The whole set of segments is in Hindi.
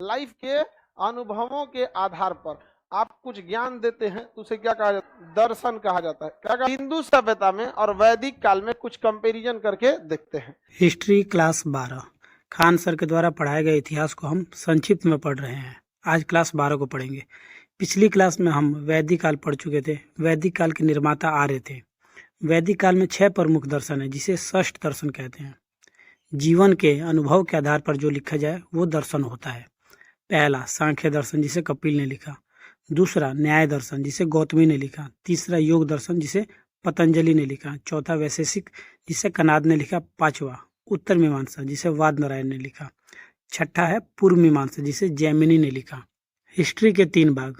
लाइफ के अनुभवों के आधार पर आप कुछ ज्ञान देते हैं तो उसे क्या कहा जाता है? दर्शन कहा जाता है। क्या हिंदू सभ्यता में और वैदिक काल में कुछ कंपैरिजन करके देखते हैं। हिस्ट्री क्लास 12 खान सर के द्वारा पढ़ाए गए इतिहास को हम संक्षिप्त में पढ़ रहे हैं। आज क्लास 12 को पढ़ेंगे। पिछली क्लास में हम वैदिक काल पढ़ चुके थे। वैदिक काल के निर्माता आर्य थे। वैदिक काल में 6 प्रमुख दर्शन है जिसे षष्ठ दर्शन कहते हैं। जीवन के अनुभव के आधार पर जो लिखा जाए वो दर्शन होता है। पहला सांख्य दर्शन जिसे कपिल ने लिखा, दूसरा न्याय दर्शन जिसे गौतमी ने लिखा, तीसरा योग दर्शन जिसे पतंजलि ने लिखा, चौथा वैशेषिक जिसे कनाद ने लिखा, पांचवा उत्तर मीमांसा जिसे वाद नारायण ने लिखा, छठा है पूर्व मीमांसा जिसे जैमिनी ने लिखा। हिस्ट्री के 3 भाग।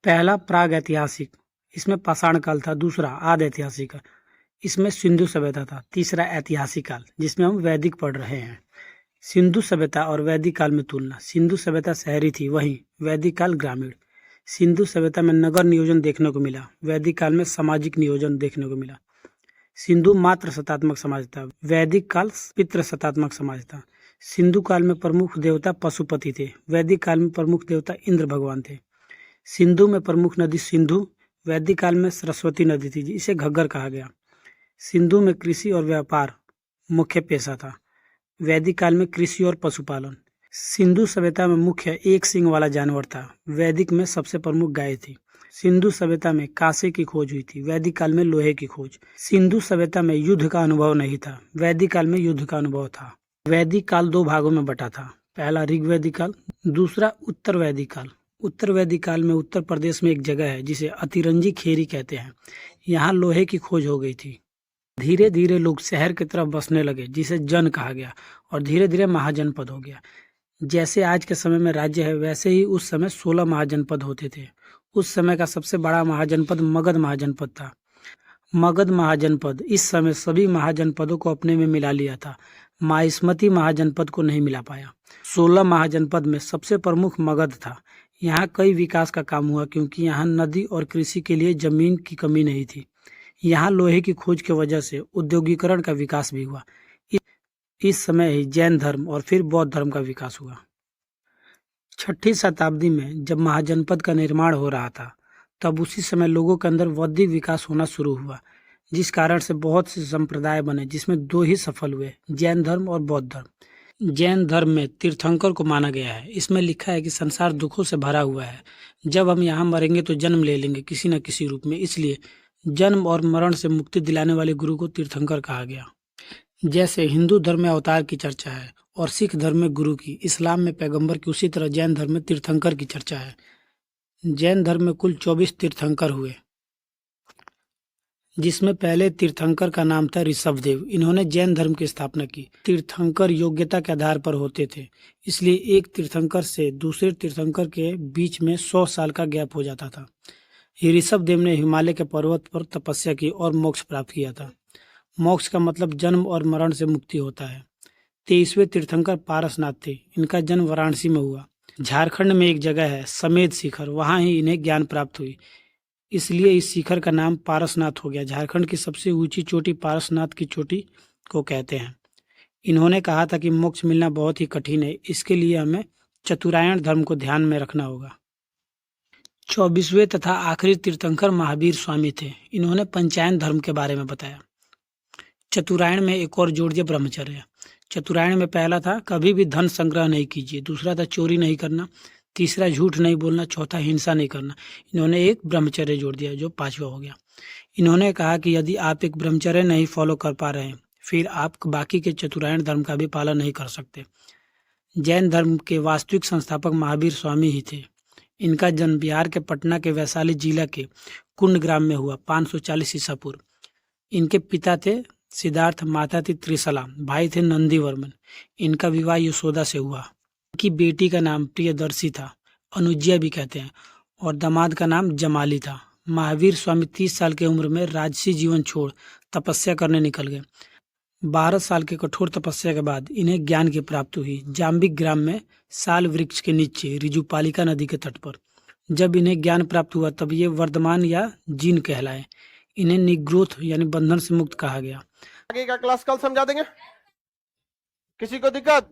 पहला प्राग ऐतिहासिक, इसमें पाषाण काल था। दूसरा आदि ऐतिहासिक, इसमें सिंधु सभ्यता था। तीसरा ऐतिहासिक काल जिसमें हम वैदिक पढ़ रहे हैं। सिंधु सभ्यता और वैदिक काल में तुलना। सिंधु सभ्यता शहरी थी, वहीं वैदिक काल ग्रामीण। सिंधु सभ्यता में नगर नियोजन देखने को मिला, वैदिक काल में सामाजिक नियोजन देखने को मिला। सिंधु मात्र सत्तात्मक समाज था, वैदिक काल पितृ सत्तात्मक समाज था। सिंधु काल में प्रमुख देवता पशुपति थे, वैदिक काल में प्रमुख देवता इंद्र भगवान थे। सिंधु में प्रमुख नदी सिंधु, वैदिक काल में सरस्वती नदी थी जिसे घग्गर कहा गया। सिंधु में कृषि और व्यापार मुख्य पेशा था, वैदिक काल में कृषि और पशुपालन। सिंधु सभ्यता में मुख्य एक सींग वाला जानवर था, वैदिक में सबसे प्रमुख गाय थी। सिंधु सभ्यता में कांसे की खोज हुई थी, वैदिक काल में लोहे की खोज। सिंधु सभ्यता में युद्ध का अनुभव नहीं था, वैदिक काल में युद्ध का अनुभव था। वैदिक काल 2 भागों में बटा था, पहला ऋग्वैदिक काल, दूसरा उत्तर वैदिक काल। उत्तर वैदिक काल में उत्तर प्रदेश में एक जगह है जिसे अतिरंजी खेरी कहते हैं, यहाँ लोहे की खोज हो गई थी। धीरे धीरे लोग शहर की तरफ बसने लगे जिसे जन कहा गया, और धीरे धीरे महाजनपद हो गया। जैसे आज के समय में राज्य है वैसे ही उस समय 16 महाजनपद होते थे। उस समय का सबसे बड़ा महाजनपद मगध महाजनपद था। मगध महाजनपद इस समय सभी महाजनपदों को अपने में मिला लिया था, माहिष्मती महाजनपद को नहीं मिला पाया। 16 महाजनपद में सबसे प्रमुख मगध था। यहाँ कई विकास का काम हुआ क्योंकि यहाँ नदी और कृषि के लिए जमीन की कमी नहीं थी। यहाँ लोहे की खोज की वजह से औद्योगिकरण का विकास भी हुआ। इस समय ही जैन धर्म और फिर बौद्ध धर्म का विकास हुआ। 6ठी शताब्दी में जब महाजनपद का निर्माण हो रहा था तब उसी समय लोगों के अंदर बौद्धिक विकास होना शुरू हुआ, जिस कारण से बहुत से संप्रदाय बने जिसमें 2 ही सफल हुए, जैन धर्म और बौद्ध धर्म। जैन धर्म में तीर्थंकर को माना गया है। इसमें लिखा है कि संसार दुखों से भरा हुआ है, जब हम यहाँ मरेंगे तो जन्म ले लेंगे किसी न किसी रूप में, इसलिए जन्म और मरण से मुक्ति दिलाने वाले गुरु को तीर्थंकर कहा गया। जैसे हिंदू धर्म में अवतार की चर्चा है और सिख धर्म में गुरु की, इस्लाम में पैगंबर की, उसी तरह जैन धर्म में तीर्थंकर की चर्चा है। जैन धर्म में कुल 24 तीर्थंकर हुए, जिसमें पहले तीर्थंकर का नाम था ऋषभदेव। इन्होंने जैन धर्म की स्थापना की। तीर्थंकर योग्यता के आधार पर होते थे, इसलिए एक तीर्थंकर से दूसरे तीर्थंकर के बीच में 100 साल का गैप हो जाता था। ऋषभदेव ने हिमालय के पर्वत पर तपस्या की और मोक्ष प्राप्त किया था। मोक्ष का मतलब जन्म और मरण से मुक्ति होता है। 23वें तीर्थंकर पारसनाथ थे। इनका जन्म वाराणसी में हुआ। झारखंड में एक जगह है समेध शिखर, वहां ही इन्हें ज्ञान प्राप्त हुई, इसलिए इस शिखर का नाम पारसनाथ हो गया। झारखंड की सबसे ऊंची चोटी पारसनाथ की चोटी को कहते हैं। इन्होंने कहा था कि मोक्ष मिलना बहुत ही कठिन है, इसके लिए हमें चतुरायण धर्म को ध्यान में रखना होगा। 24वें तथा आखिरी तीर्थंकर महावीर स्वामी थे। इन्होंने पंचायन धर्म के बारे में बताया। चतुरायण में एक और जोड़ दिया ब्रह्मचर्य। चतुरायण में पहला था कभी भी धन संग्रह नहीं कीजिए, दूसरा था चोरी नहीं करना, तीसरा झूठ नहीं बोलना, चौथा हिंसा नहीं करना। इन्होंने एक ब्रह्मचर्य जोड़ दिया जो 5वां हो गया। इन्होंने कहा कि यदि आप एक ब्रह्मचर्य नहीं फॉलो कर पा रहे हैं फिर आप बाकी के चतुरायण धर्म का भी पालन नहीं कर सकते। जैन धर्म के वास्तविक संस्थापक महावीर स्वामी ही थे। इनका जन्म बिहार के पटना के वैशाली जिला के कुंड ग्राम में हुआ 540 ईसा पूर्व। इनके पिता थे सिद्धार्थ, माता थी त्रिशला, भाई थे नंदीवर्मन। इनका विवाह यशोदा से हुआ। इनकी बेटी का नाम प्रियदर्शी था, अनुज्या भी कहते हैं, और दामाद का नाम जमाली था। महावीर स्वामी 30 साल की उम्र में राजसी जीवन छोड़ तपस्या करने निकल गए। 12 साल के कठोर तपस्या के बाद इन्हें ज्ञान की प्राप्ति हुई जाम्बिक ग्राम में साल वृक्ष के नीचे रिजुपालिका नदी के तट पर। जब इन्हें ज्ञान प्राप्त हुआ तब ये वर्धमान या जीन कहलाए। इन्हें निग्रोथ यानी बंधन से मुक्त कहा गया। आगे का क्लास कल समझा देंगे। किसी को दिक्कत?